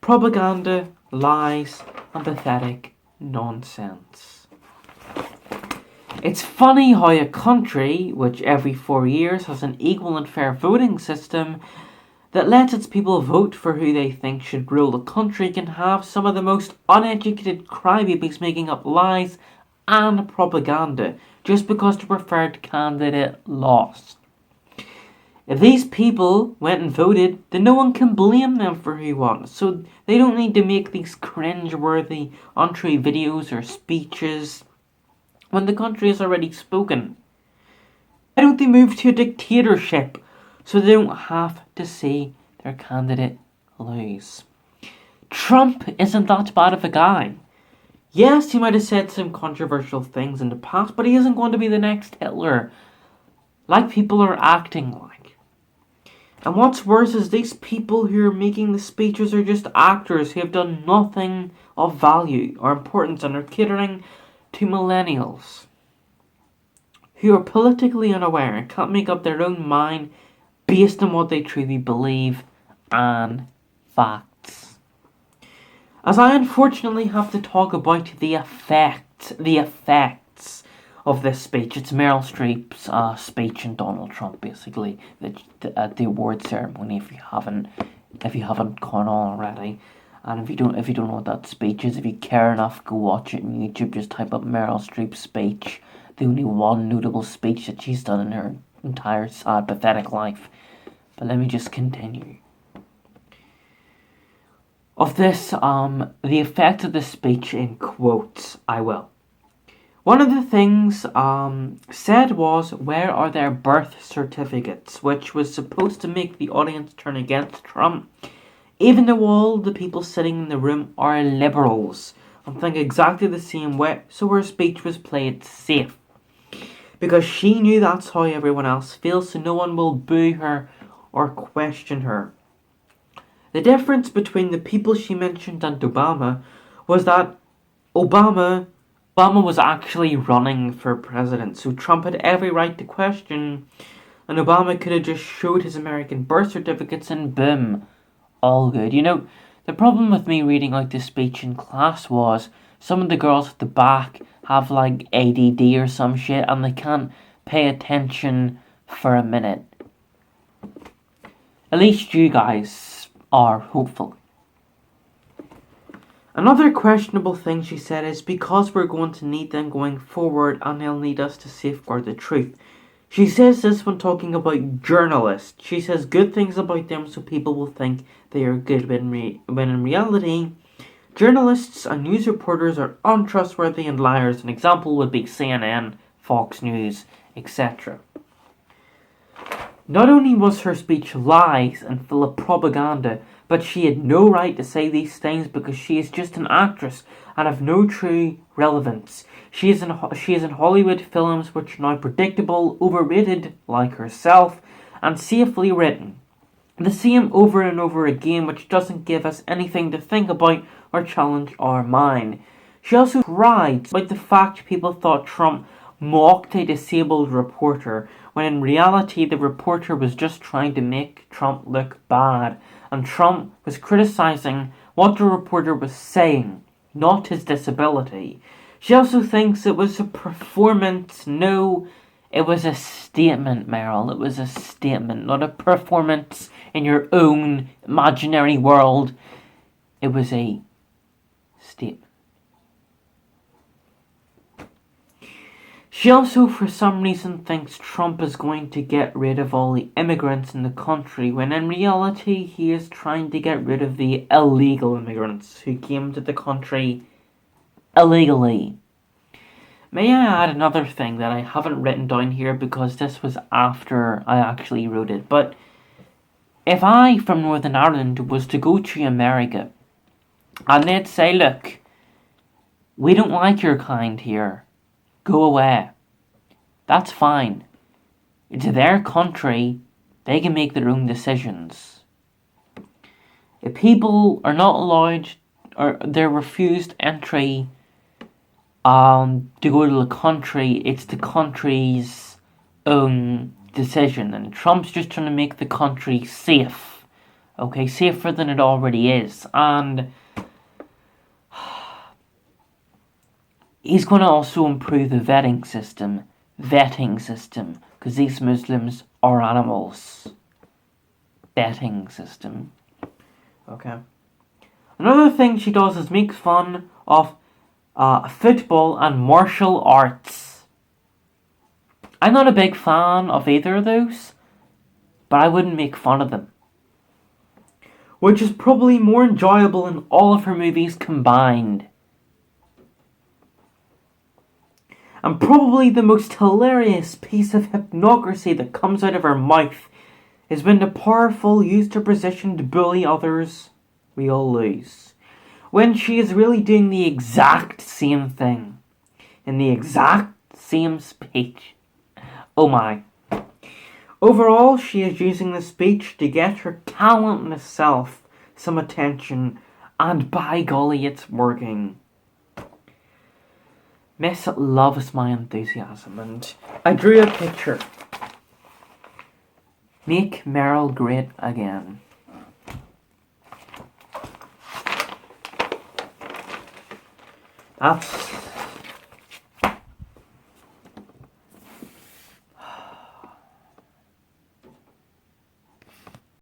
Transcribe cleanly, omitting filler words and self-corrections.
propaganda, lies, and pathetic nonsense. It's funny how a country, which every 4 years has an equal and fair voting system that lets its people vote for who they think should rule the country, can have some of the most uneducated crybabies making up lies and propaganda just because the preferred candidate lost. If these people went and voted, then no one can blame them for who won, so they don't need to make these cringe-worthy, untrue videos or speeches when the country has already spoken. Why don't they move to a dictatorship so they don't have to see their candidate lose? Trump isn't that bad of a guy. Yes, he might have said some controversial things in the past, but he isn't going to be the next Hitler, like people are acting like. And what's worse is these people who are making the speeches are just actors who have done nothing of value or importance and are catering to millennials who are politically unaware and can't make up their own mind based on what they truly believe and facts. As I unfortunately have to talk about the effects of this speech. It's Meryl Streep's speech and Donald Trump, basically, at the award ceremony. If you haven't gone on already, and if you don't know what that speech is, if you care enough, go watch it on YouTube. Just type up Meryl Streep's speech. The only one notable speech that she's done in her entire sad, pathetic life. But let me just continue. Of this, the effect of the speech in quotes, I will. One of the things said was, where are their birth certificates? Which was supposed to make the audience turn against Trump, even though all the people sitting in the room are liberals and think exactly the same way, so her speech was played safe. Because she knew that's how everyone else feels, so no one will boo her or question her. The difference between the people she mentioned and Obama was that Obama was actually running for president, so Trump had every right to question, and Obama could have just showed his American birth certificates and boom, all good. You know, the problem with me reading out this speech in class was some of the girls at the back have like ADD or some shit and they can't pay attention for a minute. At least you guys are, hopeful. Another questionable thing she said is because we're going to need them going forward and they'll need us to safeguard the truth. She says this when talking about journalists. She says good things about them so people will think they are good when in reality, journalists and news reporters are untrustworthy and liars. An example would be CNN, Fox News, etc. Not only was her speech lies and full of propaganda, but she had no right to say these things because she is just an actress and have no true relevance. She is in Hollywood films which are now predictable, overrated like herself, and safely written. The same over and over again, which doesn't give us anything to think about or challenge our mind. She also cried about the fact people thought Trump mocked a disabled reporter, when in reality the reporter was just trying to make Trump look bad, and Trump was criticising what the reporter was saying, not his disability. She also thinks it was a performance. No, it was a statement, Meryl. It was a statement, not a performance in your own imaginary world. It was a statement. She also, for some reason, thinks Trump is going to get rid of all the immigrants in the country, when in reality he is trying to get rid of the illegal immigrants who came to the country illegally. May I add another thing that I haven't written down here because this was after I actually wrote it, but if I, from Northern Ireland, was to go to America and they'd say, look, we don't like your kind here, go away. That's fine. It's their country. They can make their own decisions. If people are not allowed or they're refused entry to go to the country, it's the country's own decision. And Trump's just trying to make the country safe Okay, safer than it already is. And he's going to also improve the vetting system, because these Muslims are animals. Betting system. Okay. Another thing she does is make fun of football and martial arts. I'm not a big fan of either of those, but I wouldn't make fun of them. Which is probably more enjoyable in all of her movies combined. And probably the most hilarious piece of hypocrisy that comes out of her mouth is when the powerful use their position to bully others, we all lose. When she is really doing the exact same thing, in the exact same speech. Oh my. Overall, she is using the speech to get her talentless self some attention, and by golly, it's working. Miss loves my enthusiasm, and I drew a picture. Make Meryl great again. That's